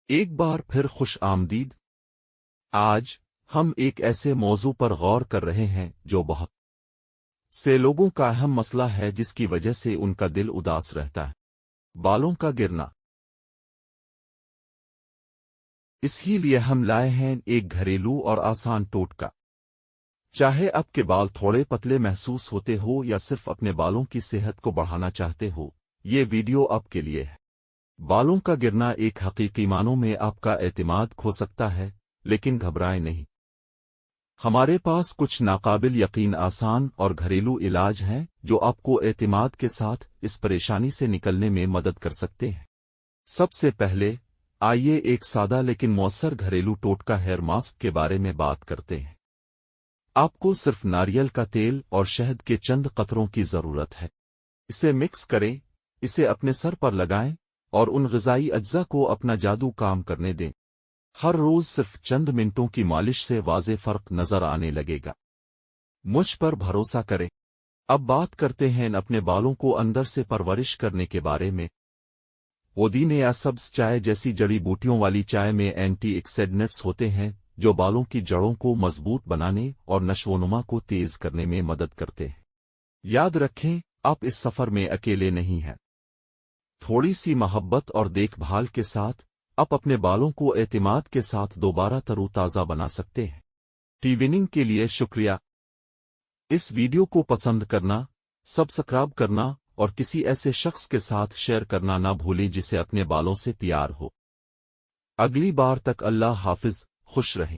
ایک بار پھر خوش آمدید۔ آج ہم ایک ایسے موضوع پر غور کر رہے ہیں جو بہت سے لوگوں کا اہم مسئلہ ہے، جس کی وجہ سے ان کا دل اداس رہتا ہے: بالوں کا گرنا۔ اسی لیے ہم لائے ہیں ایک گھریلو اور آسان ٹوٹکا۔ چاہے آپ کے بال تھوڑے پتلے محسوس ہوتے ہو یا صرف اپنے بالوں کی صحت کو بڑھانا چاہتے ہو، یہ ویڈیو آپ کے لیے ہے۔ بالوں کا گرنا ایک حقیقی معنوں میں آپ کا اعتماد کھو سکتا ہے، لیکن گھبرائیں نہیں۔ ہمارے پاس کچھ ناقابل یقین آسان اور گھریلو علاج ہیں جو آپ کو اعتماد کے ساتھ اس پریشانی سے نکلنے میں مدد کر سکتے ہیں۔ سب سے پہلے آئیے ایک سادہ لیکن مؤثر گھریلو ٹوٹکا ہیئر ماسک کے بارے میں بات کرتے ہیں۔ آپ کو صرف ناریل کا تیل اور شہد کے چند قطروں کی ضرورت ہے۔ اسے مکس کریں، اسے اپنے سر پر لگائیں اور ان غذائی اجزاء کو اپنا جادو کام کرنے دیں۔ ہر روز صرف چند منٹوں کی مالش سے واضح فرق نظر آنے لگے گا۔ مجھ پر بھروسہ کریں۔ اب بات کرتے ہیں اپنے بالوں کو اندر سے پرورش کرنے کے بارے میں۔ پودینے یا سبز چائے جیسی جڑی بوٹیوں والی چائے میں اینٹی آکسیڈنٹس ہوتے ہیں جو بالوں کی جڑوں کو مضبوط بنانے اور نشوونما کو تیز کرنے میں مدد کرتے ہیں۔ یاد رکھیں، آپ اس سفر میں اکیلے نہیں ہیں۔ تھوڑی سی محبت اور دیکھ بھال کے ساتھ آپ اپنے بالوں کو اعتماد کے ساتھ دوبارہ ترو تازہ بنا سکتے ہیں۔ ٹیوننگ کے لیے شکریہ۔ اس ویڈیو کو پسند کرنا، سبسکرائب کرنا اور کسی ایسے شخص کے ساتھ شیئر کرنا نہ بھولیں جسے اپنے بالوں سے پیار ہو۔ اگلی بار تک اللہ حافظ، خوش رہیں۔